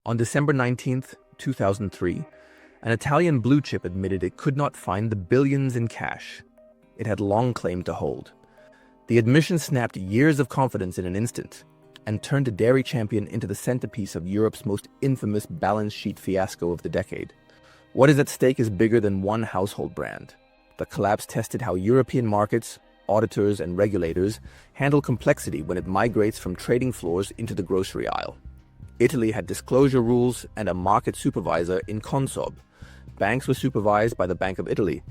On December 19, 2003, an Italian blue chip admitted it could not find the billions in cash it had long claimed to hold. The admission snapped years of confidence in an instant and turned a dairy champion into the centerpiece of Europe's most infamous balance sheet fiasco of the decade. What is at stake is bigger than one household brand. The collapse tested how European markets, auditors, and regulators handle complexity when it migrates from trading floors into the grocery aisle. Italy had disclosure rules and a market supervisor in Consob. Banks were supervised by the Bank of Italy.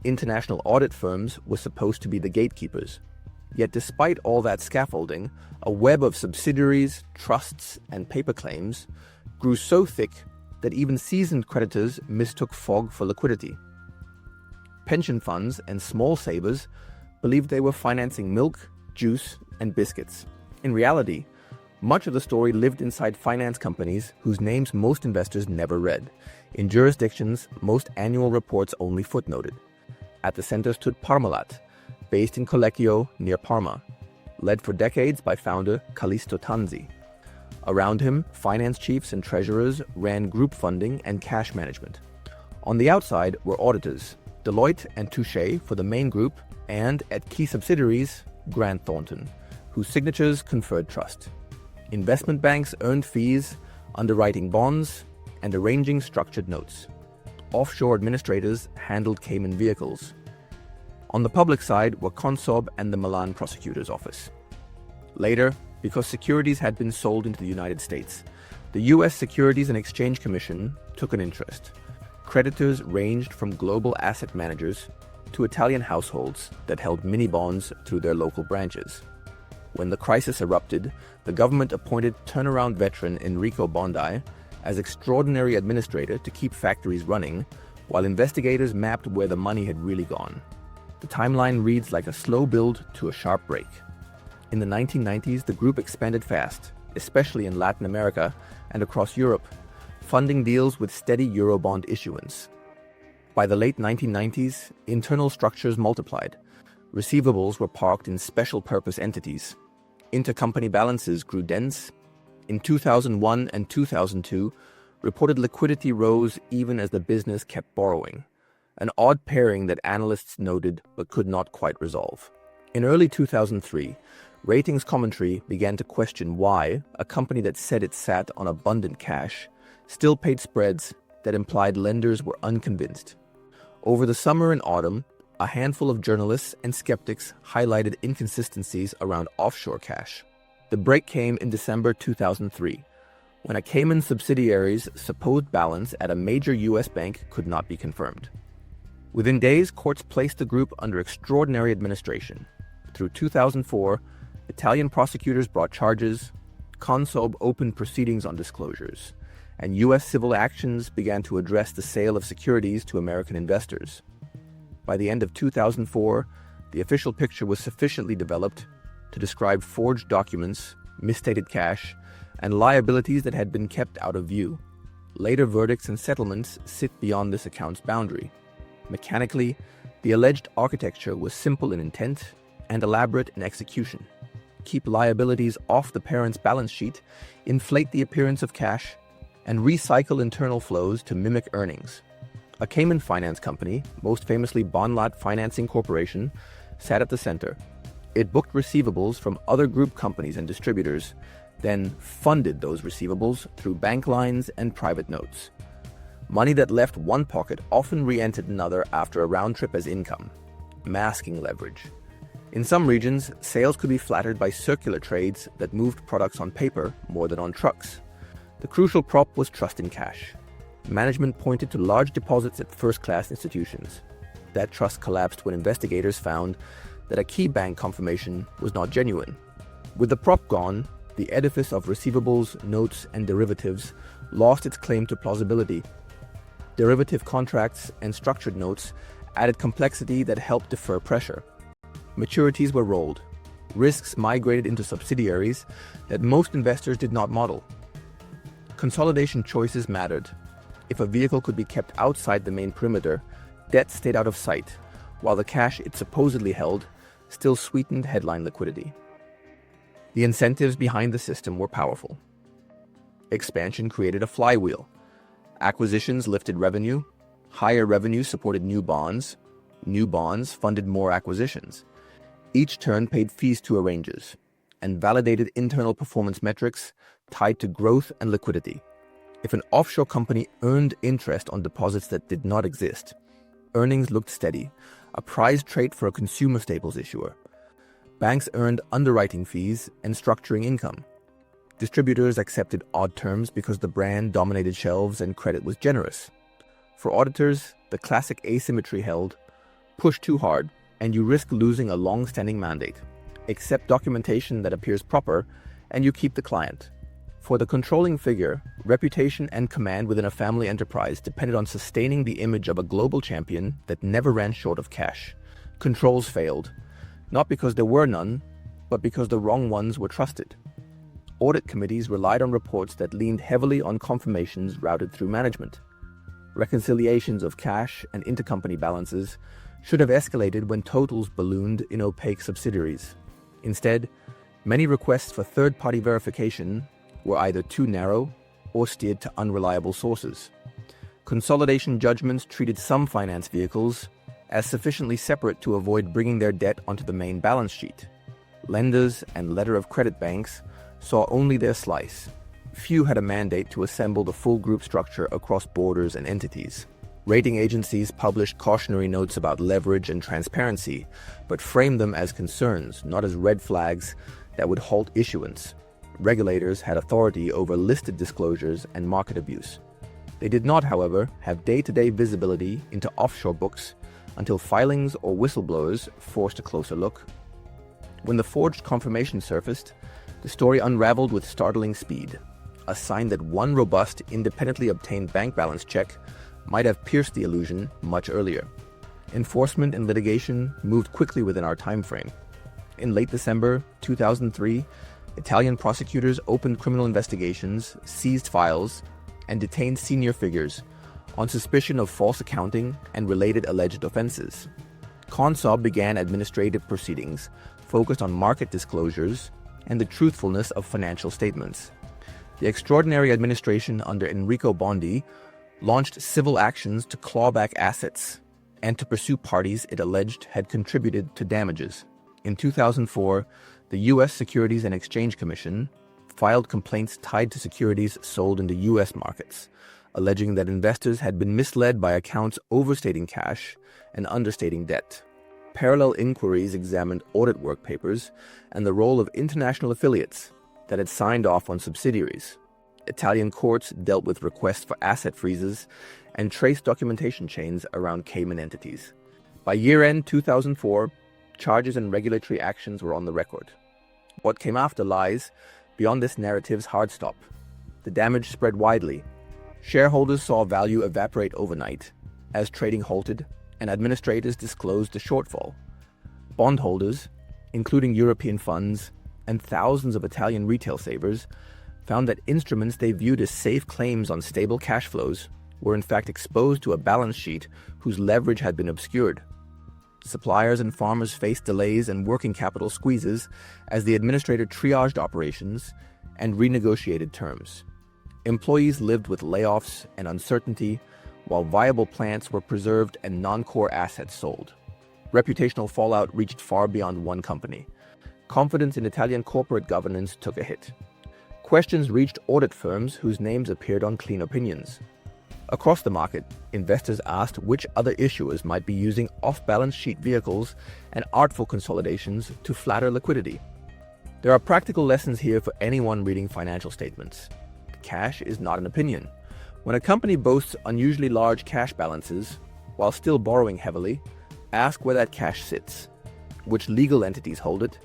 International audit firms were supposed to be the gatekeepers. Yet despite all that scaffolding, a web of subsidiaries, trusts, and paper claims grew so thick that even seasoned creditors mistook fog for liquidity. Pension funds and small savers believed they were financing milk, juice, and biscuits. In reality, much of the story lived inside finance companies whose names most investors never read, in jurisdictions most annual reports only footnoted. At the center stood Parmalat, based in Collecchio near Parma, led for decades by founder Callisto Tanzi. Around him, finance chiefs and treasurers ran group funding and cash management. On the outside were auditors, Deloitte and Touche for the main group, and at key subsidiaries, Grant Thornton, whose signatures conferred trust. Investment banks earned fees, underwriting bonds, and arranging structured notes. Offshore administrators handled Cayman vehicles. On the public side were Consob and the Milan prosecutor's office. Later, because securities had been sold into the United States, the U.S. Securities and Exchange Commission took an interest. Creditors ranged from global asset managers to Italian households that held mini-bonds through their local branches. When the crisis erupted, the government appointed turnaround veteran Enrico Bondi as extraordinary administrator to keep factories running, while investigators mapped where the money had really gone. The timeline reads like a slow build to a sharp break. In the 1990s, the group expanded fast, especially in Latin America and across Europe, funding deals with steady Eurobond issuance. By the late 1990s, internal structures multiplied. Receivables were parked in special-purpose entities. Intercompany balances grew dense. In 2001 and 2002, reported liquidity rose even as the business kept borrowing, an odd pairing that analysts noted but could not quite resolve. In early 2003, ratings commentary began to question why a company that said it sat on abundant cash still paid spreads that implied lenders were unconvinced. Over the summer and autumn, a handful of journalists and skeptics highlighted inconsistencies around offshore cash. The break came in December 2003, when a Cayman subsidiary's supposed balance at a major U.S. bank could not be confirmed. Within days, courts placed the group under extraordinary administration. Through 2004, Italian prosecutors brought charges, Consob opened proceedings on disclosures, and U.S. civil actions began to address the sale of securities to American investors. By the end of 2004, the official picture was sufficiently developed to describe forged documents, misstated cash, and liabilities that had been kept out of view. Later verdicts and settlements sit beyond this account's boundary. Mechanically, the alleged architecture was simple in intent and elaborate in execution. Keep liabilities off the parent's balance sheet, inflate the appearance of cash, and recycle internal flows to mimic earnings. A Cayman finance company, most famously Parmalat Financing Corporation, sat at the center. It booked receivables from other group companies and distributors, then funded those receivables through bank lines and private notes. Money that left one pocket often re-entered another after a round trip as income, masking leverage. In some regions, sales could be flattered by circular trades that moved products on paper more than on trucks. The crucial prop was trust in cash. Management pointed to large deposits at first-class institutions. That trust collapsed when investigators found that a key bank confirmation was not genuine. With the prop gone, the edifice of receivables, notes, and derivatives lost its claim to plausibility. Derivative contracts and structured notes added complexity that helped defer pressure. Maturities were rolled. Risks migrated into subsidiaries that most investors did not model. Consolidation choices mattered. If a vehicle could be kept outside the main perimeter, debt stayed out of sight, while the cash it supposedly held still sweetened headline liquidity. The incentives behind the system were powerful. Expansion created a flywheel. Acquisitions lifted revenue. Higher revenue supported new bonds funded more acquisitions. Each turn paid fees to arrangers and validated internal performance metrics tied to growth and liquidity. If an offshore company earned interest on deposits that did not exist, earnings looked steady, a prized trait for a consumer staples issuer. Banks earned underwriting fees and structuring income. Distributors accepted odd terms because the brand dominated shelves and credit was generous. For auditors, the classic asymmetry held: push too hard, and you risk losing a long-standing mandate. Accept documentation that appears proper, and you keep the client. For the controlling figure, reputation and command within a family enterprise depended on sustaining the image of a global champion that never ran short of cash. Controls failed, not because there were none, but because the wrong ones were trusted. Audit committees relied on reports that leaned heavily on confirmations routed through management. Reconciliations of cash and intercompany balances should have escalated when totals ballooned in opaque subsidiaries. Instead, many requests for third-party verification were either too narrow or steered to unreliable sources. Consolidation judgments treated some finance vehicles as sufficiently separate to avoid bringing their debt onto the main balance sheet. Lenders and letter of credit banks saw only their slice. Few had a mandate to assemble the full group structure across borders and entities. Rating agencies published cautionary notes about leverage and transparency, but framed them as concerns, not as red flags that would halt issuance. Regulators had authority over listed disclosures and market abuse. They did not, however, have day-to-day visibility into offshore books until filings or whistleblowers forced a closer look. When the forged confirmation surfaced, the story unraveled with startling speed, a sign that one robust, independently obtained bank balance check might have pierced the illusion much earlier. Enforcement and litigation moved quickly within our time frame. In late December 2003, Italian prosecutors opened criminal investigations, seized files, and detained senior figures on suspicion of false accounting and related alleged offenses. Consob began administrative proceedings focused on market disclosures and the truthfulness of financial statements. The extraordinary administration under Enrico Bondi launched civil actions to claw back assets and to pursue parties it alleged had contributed to damages. In 2004, the U.S. Securities and Exchange Commission filed complaints tied to securities sold in the U.S. markets, alleging that investors had been misled by accounts overstating cash and understating debt. Parallel inquiries examined audit work papers and the role of international affiliates that had signed off on subsidiaries. Italian courts dealt with requests for asset freezes and traced documentation chains around Cayman entities. By year-end 2004, charges and regulatory actions were on the record. What came after lies beyond this narrative's hard stop. The damage spread widely. Shareholders saw value evaporate overnight as trading halted and administrators disclosed the shortfall. Bondholders, including European funds and thousands of Italian retail savers, found that instruments they viewed as safe claims on stable cash flows were in fact exposed to a balance sheet whose leverage had been obscured. Suppliers and farmers faced delays and working capital squeezes as the administrator triaged operations and renegotiated terms. Employees lived with layoffs and uncertainty, while viable plants were preserved and non-core assets sold. Reputational fallout reached far beyond one company. Confidence in Italian corporate governance took a hit. Questions reached audit firms whose names appeared on clean opinions. Across the market, investors asked which other issuers might be using off-balance sheet vehicles and artful consolidations to flatter liquidity. There are practical lessons here for anyone reading financial statements. Cash is not an opinion. When a company boasts unusually large cash balances, while still borrowing heavily, ask where that cash sits, which legal entities hold it,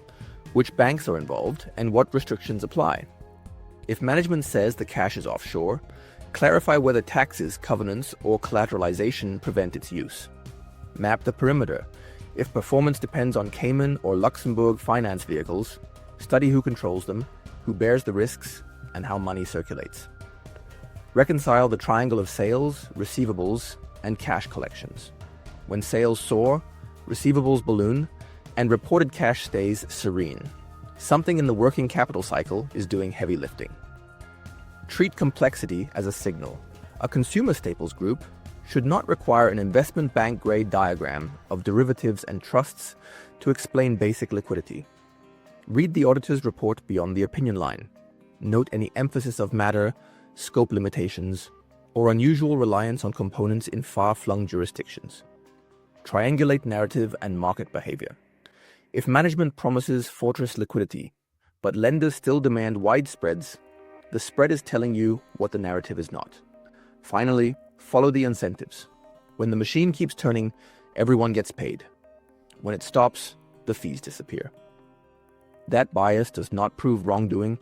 which banks are involved, and what restrictions apply. If management says the cash is offshore, clarify whether taxes, covenants, or collateralization prevent its use. Map the perimeter. If performance depends on Cayman or Luxembourg finance vehicles, study who controls them, who bears the risks, and how money circulates. Reconcile the triangle of sales, receivables, and cash collections. When sales soar, receivables balloon, and reported cash stays serene. Something in the working capital cycle is doing heavy lifting. Treat complexity as a signal. A consumer staples group should not require an investment bank grade diagram of derivatives and trusts to explain basic liquidity. Read the auditor's report beyond the opinion line. Note any emphasis of matter, scope limitations, or unusual reliance on components in far-flung jurisdictions. Triangulate narrative and market behavior. If management promises fortress liquidity, but lenders still demand wide spreads, the spread is telling you what the narrative is not. Finally, follow the incentives. When the machine keeps turning, everyone gets paid. When it stops, the fees disappear. That bias does not prove wrongdoing.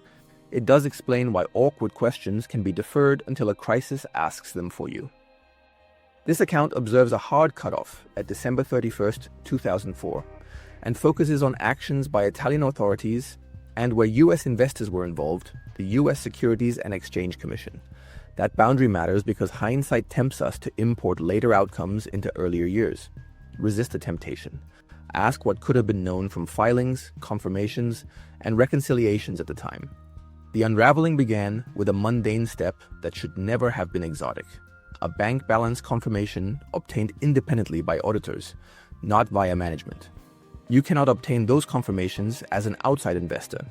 It does explain why awkward questions can be deferred until a crisis asks them for you. This account observes a hard cutoff at December 31st, 2004, and focuses on actions by Italian authorities and where US investors were involved, the US Securities and Exchange Commission. That boundary matters because hindsight tempts us to import later outcomes into earlier years. Resist the temptation. Ask what could have been known from filings, confirmations, and reconciliations at the time. The unraveling began with a mundane step that should never have been exotic. A bank balance confirmation obtained independently by auditors, not via management. You cannot obtain those confirmations as an outside investor,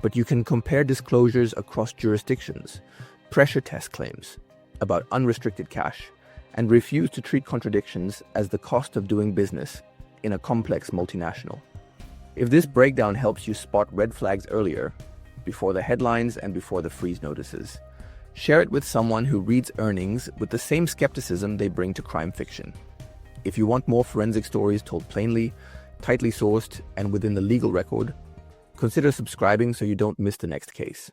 but you can compare disclosures across jurisdictions, pressure test claims about unrestricted cash, and refuse to treat contradictions as the cost of doing business in a complex multinational. If this breakdown helps you spot red flags earlier, before the headlines and before the freeze notices, share it with someone who reads earnings with the same skepticism they bring to crime fiction. If you want more forensic stories told plainly, tightly sourced, and within the legal record, consider subscribing so you don't miss the next case.